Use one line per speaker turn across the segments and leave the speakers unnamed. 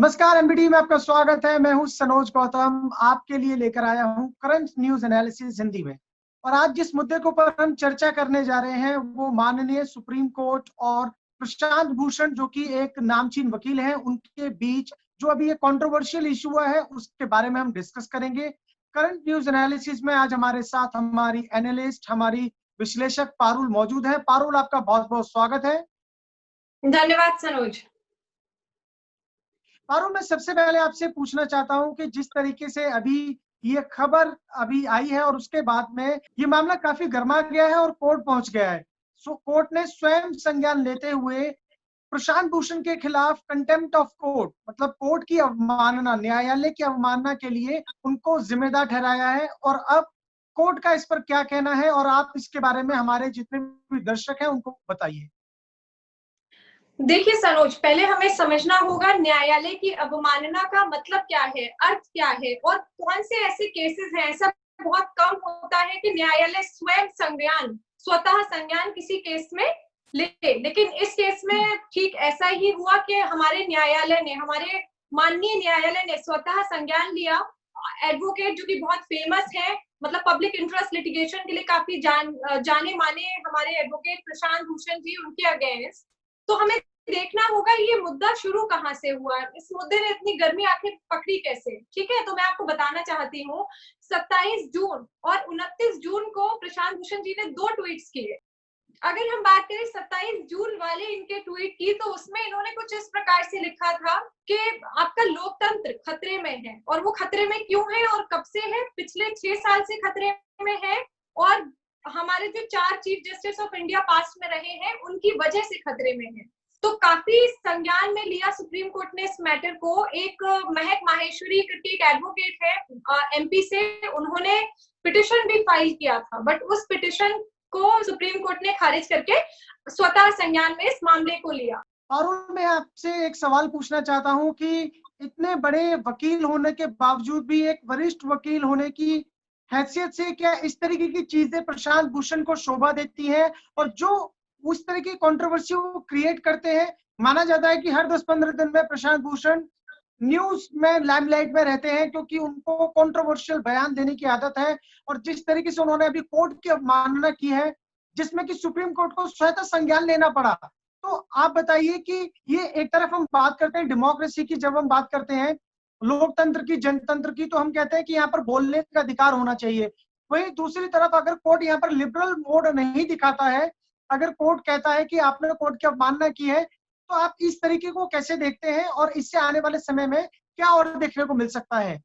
नमस्कार एमबीडी में आपका स्वागत है। मैं हूं सनोज गौतम, आपके लिए लेकर आया हूं करंट न्यूज एनालिसिस हिंदी में। और आज जिस मुद्दे के ऊपर हम चर्चा करने जा रहे हैं वो माननीय सुप्रीम कोर्ट और प्रशांत भूषण जो कि एक नामचीन वकील हैं, उनके बीच जो अभी एक कंट्रोवर्शियल इशू हुआ है उसके बारे में हम डिस्कस करेंगे। करंट न्यूज एनालिसिस में आज हमारे साथ हमारी एनालिस्ट, हमारी विश्लेषक पारुल मौजूद है। पारुल, आपका बहुत बहुत स्वागत है।
धन्यवाद सनोज।
पारुल, मैं सबसे पहले आपसे पूछना चाहता हूं कि जिस तरीके से अभी ये खबर अभी आई है और उसके बाद में ये मामला काफी गर्मा गया है और कोर्ट पहुंच गया है। सो कोर्ट ने स्वयं संज्ञान लेते हुए प्रशांत भूषण के खिलाफ कंटेम्प्ट ऑफ कोर्ट, मतलब कोर्ट की अवमानना, न्यायालय की अवमानना के लिए उनको जिम्मेदार ठहराया है। और अब कोर्ट का इस पर क्या कहना है और आप इसके बारे में हमारे जितने भी दर्शक हैं उनको बताइए।
देखिए सनोज, पहले हमें समझना होगा न्यायालय की अवमानना का मतलब क्या है, अर्थ क्या है और कौन से ऐसे केसेस हैं। ऐसा बहुत कम होता है कि न्यायालय स्वतः संज्ञान किसी केस में ले, लेकिन इस केस में ठीक ऐसा ही हुआ कि हमारे न्यायालय ने, हमारे माननीय न्यायालय ने स्वतः संज्ञान लिया। एडवोकेट जो कि बहुत फेमस है, मतलब पब्लिक इंटरेस्ट लिटिगेशन के लिए काफी जाने माने हमारे एडवोकेट प्रशांत भूषण जी, उनके अगेंस्ट। तो हमें देखना होगा ये मुद्दा शुरू कहाँ से हुआ, इस मुद्दे ने इतनी गर्मी आखिर पकड़ी कैसे। ठीक है, तो मैं आपको बताना चाहती हूँ 27 जून और 29 जून को प्रशांत भूषण जी ने 2 ट्वीट्स किए। अगर हम बात करें 27 जून वाले इनके ट्वीट की, तो उसमें इन्होंने कुछ इस प्रकार से लिखा था कि आपका लोकतंत्र खतरे में है। और वो खतरे में क्यों है और कब से है? पिछले 6 साल से खतरे में है और हमारे जो 4 chief justice of India past में रहे हैं उनकी वजह से खतरे में है। तो काफी संज्ञान में लिया सुप्रीम कोर्ट ने इस मैटर को। एक महक माहेश्वरी करके एक एडवोकेट है एमपी से, उन्होंने पिटिशन भी फाइल किया था, बट उस पिटिशन को सुप्रीम कोर्ट ने खारिज करके स्वतः संज्ञान में इस मामले को लिया।
और मैं आपसे एक सवाल पूछना चाहता हूं कि इतने बड़े वकील होने के बावजूद भी, एक वरिष्ठ वकील होने की हैसियत से, क्या इस तरीके की चीजें प्रशांत भूषण को शोभा देती है? और जो उस तरह की कंट्रोवर्सी वो क्रिएट करते हैं, माना जाता है कि हर 10-15 दिन में प्रशांत भूषण न्यूज में लाइमलाइट में रहते हैं क्योंकि उनको कंट्रोवर्शियल बयान देने की आदत है। और जिस तरीके से उन्होंने अभी कोर्ट की अवमानना की है जिसमें कि सुप्रीम कोर्ट को स्वतः संज्ञान लेना पड़ा, तो आप बताइए कि ये एक तरफ हम बात करते हैं डेमोक्रेसी की, जब हम बात करते हैं लोकतंत्र की, जनतंत्र की, तो हम कहते हैं कि यहाँ पर बोलने का अधिकार होना चाहिए। वहीं दूसरी तरफ अगर कोर्ट यहाँ पर लिबरल मोड नहीं दिखाता है, अगर कोर्ट कहता है कि आपने कोर्ट की अवमानना की है, तो आप इस तरीके को कैसे देखते हैं और इससे आने वाले समय में क्या और देखने को मिल सकता है?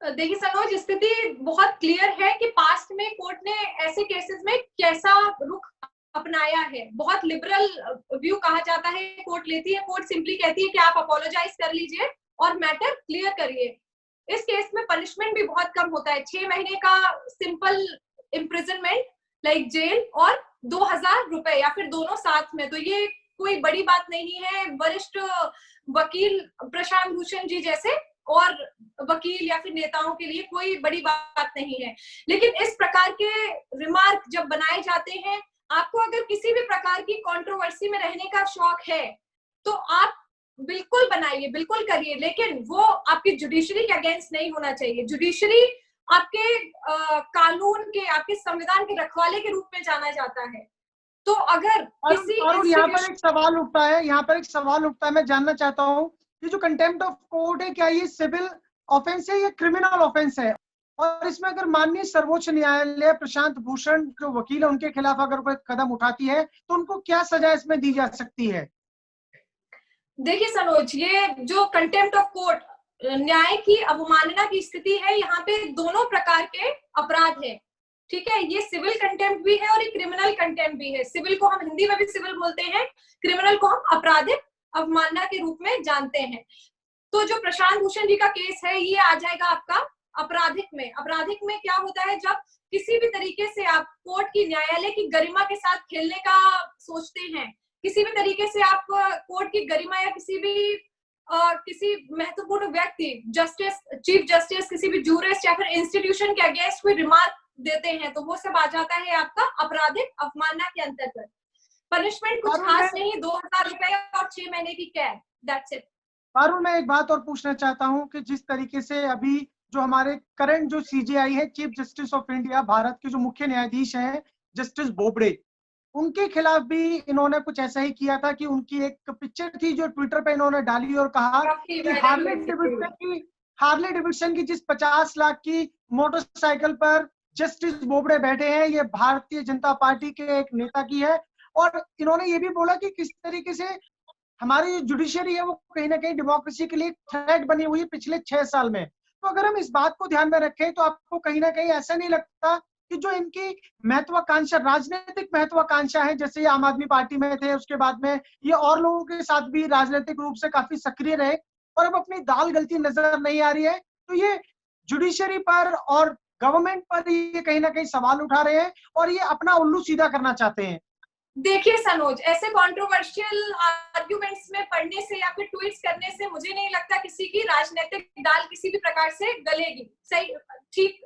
देखिए सनोज, स्थिति बहुत क्लियर है कि पास्ट में कोर्ट ने ऐसे केसेस में कैसा रुख अपनाया है। बहुत लिबरल व्यू कहा जाता है कोर्ट लेती है। कोर्ट सिंपली कहती है कि आप अपोलोजाइज कर लीजिए और मैटर क्लियर करिए। इस केस में पनिशमेंट भी बहुत कम होता है, 6 महीने का सिंपल इम्प्रिजनमेंट लाइक जेल और 2,000 रुपए या फिर दोनों साथ में। तो ये कोई बड़ी बात नहीं है वरिष्ठ वकील प्रशांत भूषण जी जैसे और वकील या फिर नेताओं के लिए कोई बड़ी बात नहीं है। लेकिन इस प्रकार के रिमार्क जब बनाए जाते हैं, आपको अगर किसी भी प्रकार की कंट्रोवर्सी में रहने का शौक है तो आप बिल्कुल बनाइए, बिल्कुल करिए, लेकिन वो आपकी जुडिशरी के अगेंस्ट नहीं होना चाहिए। जुडिशरी आपके कानून के, आपके संविधान के रखवाले के रूप में जाना जाता है। तो अगर किसी
और यहाँ पर एक सवाल उठता है, मैं जानना चाहता हूँ कि जो कंटेम्प्ट ऑफ कोर्ट है, क्या ये सिविल ऑफेंस है या क्रिमिनल ऑफेंस है? और इसमें अगर माननीय सर्वोच्च न्यायालय प्रशांत भूषण जो वकील है उनके खिलाफ अगर कोई कदम उठाती है तो उनको क्या सजा इसमें दी जा सकती है?
देखिए सनोज, ये जो कंटेम्प्ट ऑफ कोर्ट, न्याय की अवमानना की स्थिति है, यहाँ पे दोनों प्रकार के अपराध है। ठीक है, ये सिविल कंटेम्प्ट भी है और ये क्रिमिनल कंटेम्प्ट भी है। सिविल को हम हिंदी में भी सिविल बोलते हैं, क्रिमिनल को हम आपराधिक अवमानना के रूप में जानते हैं। तो जो प्रशांत भूषण जी का केस है ये आ जाएगा आपका आपराधिक में। आपराधिक में क्या होता है, जब किसी भी तरीके से आप कोर्ट की, न्यायालय की गरिमा के साथ खेलने का सोचते हैं, किसी भी तरीके से आप कोर्ट की गरिमा या किसी महत्वपूर्ण व्यक्ति, जस्टिस, चीफ जस्टिस, किसी भी जूरिस्ट या फिर इंस्टीट्यूशन के अगेंस्ट कोई रिमार्क देते हैं, तो वो सब आ जाता है आपका आपराधिक अवमानना के अंतर्गत। पनिशमेंट कुछ खास नहीं, 2,000 रुपए और 6 महीने की कैद, दैट्स इट।
पारुल, मैं एक बात और पूछना चाहता हूं कि जिस तरीके से अभी जो हमारे करंट जो सीजेआई है, chief justice of India, Bharat के जो मुख्य न्यायाधीश हैं जस्टिस बोबड़े, उनके खिलाफ भी इन्होंने कुछ ऐसा ही किया था कि उनकी एक पिक्चर थी जो ट्विटर पे इन्होंने डाली और कहा
काफी
कि
वायरल हुई थी।
हार्ले डेविडसन की जिस 50 लाख की मोटरसाइकिल पर जस्टिस बोबड़े बैठे हैं, ये भारतीय जनता पार्टी के एक नेता की है। और इन्होंने ये भी बोला कि किस तरीके से हमारी जो जुडिशरी है वो कहीं ना कहीं डेमोक्रेसी के लिए थ्रेट बनी हुई है पिछले 6 साल में। तो अगर हम इस बात को ध्यान में रखें तो आपको कहीं ना कहीं ऐसा नहीं लगता कि जो इनकी महत्वाकांक्षा, राजनीतिक महत्वाकांक्षा है, जैसे ये आम आदमी पार्टी में थे, उसके बाद में ये और लोगों के साथ भी राजनीतिक रूप से काफी सक्रिय रहे, और अब अपनी दाल गलती नजर नहीं आ रही है, तो ये जुडिशरी पर और गवर्नमेंट पर ये कहीं ना कहीं सवाल उठा रहे हैं और ये अपना उल्लू सीधा करना चाहते हैं।
देखिए सनोज, ऐसे कंट्रोवर्शियल आर्ग्यूमेंट्स में पढ़ने से या फिर ट्वीट्स करने से मुझे नहीं लगता किसी की राजनीतिक दाल किसी भी प्रकार से गलेगी। सही, ठीक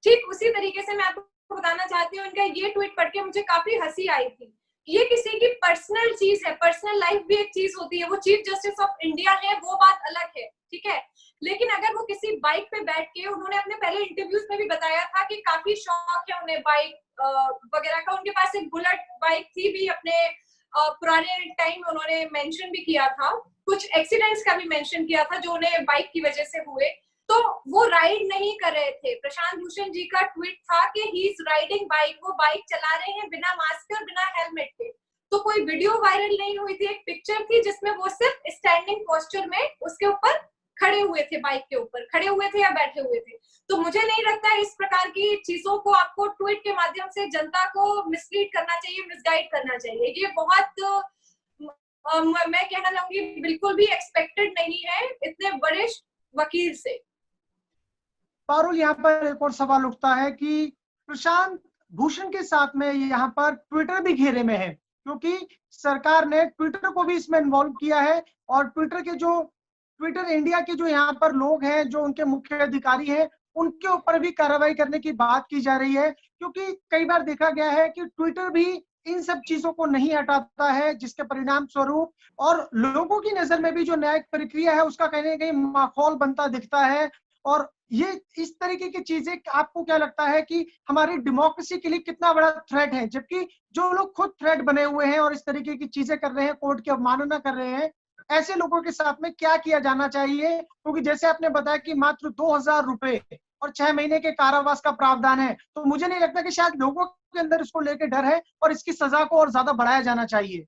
ठीक उसी तरीके से मैं आपको बताना चाहती हूँ, इनका ये ट्वीट पढ़ के मुझे काफी हंसी आई थी। ये किसी की पर्सनल चीज है, पर्सनल लाइफ भी एक चीज होती है। वो चीफ जस्टिस ऑफ इंडिया है, वो बात अलग है, ठीक है। लेकिन अगर वो किसी बाइक पे बैठ के, उन्होंने अपने पहले इंटरव्यूज में भी बताया था कि काफी शौक है उन्हें बाइक वगैरह का, उनके पास एक बुलेट बाइक थी भी अपने पुराने टाइम में, उन्होंने मेंशन भी किया था, कुछ एक्सीडेंट्स का भी मेंशन किया था जो उन्हें बाइक की वजह से हुए। तो वो राइड नहीं कर रहे थे। प्रशांत भूषण जी का ट्वीट था कि ही इज राइडिंग बाइक, वो बाइक चला रहे हैं बिना मास्क और बिना हेलमेट के। तो कोई वीडियो वायरल नहीं हुई थी, एक पिक्चर थी जिसमें वो सिर्फ स्टैंडिंग पोस्चर में उसके ऊपर खड़े हुए थे, बाइक के ऊपर खड़े हुए थे या बैठे हुए थे। तो मुझे नहीं लगता इस प्रकार की चीजों को आपको ट्वीट के माध्यम से जनता को मिसलीड करना चाहिए, मिसगाइड करना चाहिए। ये बहुत मैं कहना चाहूंगी बिल्कुल भी एक्सपेक्टेड नहीं है इतने बड़े वकील से।
पारुल, यहाँ पर एक और सवाल उठता है कि प्रशांत भूषण के साथ में यहाँ पर ट्विटर भी घेरे में है, क्योंकि सरकार ने ट्विटर को भी इसमें इन्वॉल्व किया है, और ट्विटर इंडिया के जो यहाँ पर लोग हैं, जो उनके मुख्य अधिकारी हैं, उनके ऊपर भी कार्रवाई करने की बात की जा रही है, क्योंकि कई बार देखा गया है कि ट्विटर भी इन सब चीजों को नहीं हटाता है, जिसके परिणाम स्वरूप और लोगों की नजर में भी जो न्यायिक प्रक्रिया है उसका कहीं ना कहीं माहौल बनता दिखता है। और ये इस तरीके की चीजें आपको क्या लगता है कि हमारी डेमोक्रेसी के लिए कितना बड़ा थ्रेट है, जबकि जो लोग खुद थ्रेट बने हुए हैं और इस तरीके की चीजें कर रहे हैं, कोर्ट की अवमानना कर रहे हैं, ऐसे लोगों के साथ में क्या किया जाना चाहिए? क्योंकि जैसे आपने बताया कि मात्र 2000 रुपए और 6 महीने के कारावास का प्रावधान है, तो मुझे नहीं लगता कि शायद लोगों के अंदर इसको लेकर डर है और इसकी सजा को और ज्यादा बढ़ाया जाना चाहिए।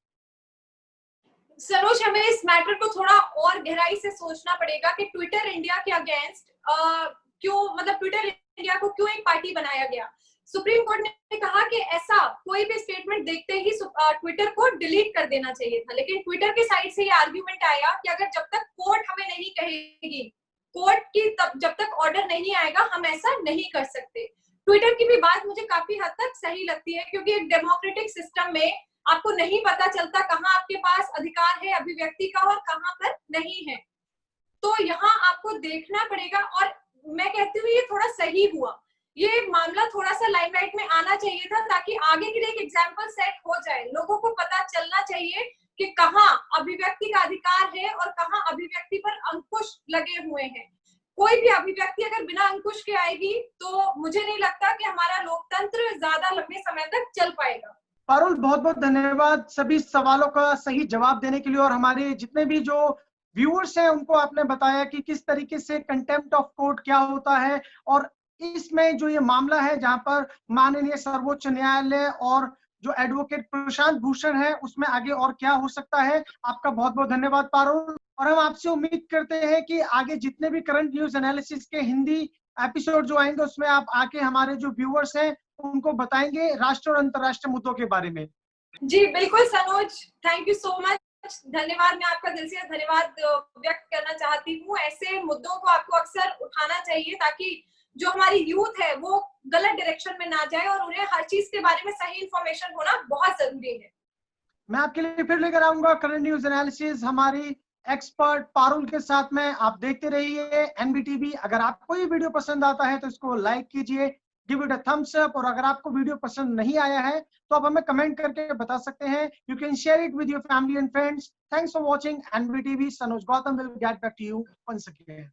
सरोज, हमें इस मैटर को थोड़ा और गहराई से सोचना पड़ेगा कि ट्विटर इंडिया के अगेंस्ट क्यों, मतलब ट्विटर इंडिया को क्यों एक पार्टी बनाया गया। सुप्रीम कोर्ट ने कहा कि ऐसा कोई भी स्टेटमेंट देखते ही ट्विटर को डिलीट कर देना चाहिए था, लेकिन ट्विटर के साइड से ये आर्ग्यूमेंट आया कि अगर जब तक कोर्ट हमें नहीं कहेगी, कोर्ट की जब तक ऑर्डर नहीं आएगा, हम ऐसा नहीं कर सकते। ट्विटर की भी बात मुझे काफी हद तक सही लगती है, क्योंकि एक डेमोक्रेटिक सिस्टम में आपको नहीं पता चलता कहाँ आपके पास अधिकार है अभिव्यक्ति का और कहाँ पर नहीं है। तो यहाँ आपको देखना पड़ेगा, और मैं कहती हूँ ये थोड़ा सही हुआ। ये मामला थोड़ा सा लाइमलाइट में आना चाहिए था, ताकि आगे के लिए एक एग्जाम्पल सेट हो जाए। लोगों को पता चलना चाहिए कि कहाँ अभिव्यक्ति का अधिकार है और कहाँ अभिव्यक्ति पर अंकुश लगे हुए हैं। कोई भी अभिव्यक्ति अगर बिना अंकुश के आएगी तो मुझे नहीं लगता कि हमारा लोकतंत्र ज्यादा लंबे समय तक चल पाएगा।
पारुल, बहुत बहुत धन्यवाद सभी सवालों का सही जवाब देने के लिए, और हमारे जितने भी जो व्यूअर्स हैं उनको आपने बताया कि किस तरीके से कंटेम्प्ट ऑफ कोर्ट क्या होता है, और इसमें जो ये मामला है जहां पर माननीय सर्वोच्च न्यायालय और जो एडवोकेट प्रशांत भूषण है उसमें आगे और क्या हो सकता है। आपका बहुत बहुत धन्यवाद पारुल, और हम आपसे उम्मीद करते हैं कि आगे जितने भी करंट न्यूज एनालिसिस के हिंदी एपिसोड जो आएंगे उसमें आप आके हमारे जो व्यूअर्स हैं उनको बताएंगे राष्ट्र और अंतर्राष्ट्रीय मुद्दों के बारे में।
जी बिल्कुल Sanoj, thank you so much, धन्यवाद। मैं आपका दिल से धन्यवाद व्यक्त करना चाहती हूँ। ऐसे मुद्दों को आपको अक्सर उठाना चाहिए, ताकि जो हमारी यूथ है वो गलत डायरेक्शन में ना जाए, और उन्हें हर चीज के बारे में सही इंफॉर्मेशन होना बहुत जरूरी है।
मैं आपके लिए फिर लेकर आऊंगा करंट न्यूज एनालिसिस हमारी एक्सपर्ट पारुल के साथ में। आप देखते रहिए एनबीटीवी। अगर आपको ये वीडियो पसंद आता है तो इसको लाइक कीजिए, give it a thumbs up, और अगर आपको वीडियो पसंद नहीं आया है तो आप हमें कमेंट करके बता सकते हैं. You can share it with your family and friends. Thanks for watching NV TV. Sanoj Gautam will get back to you once again.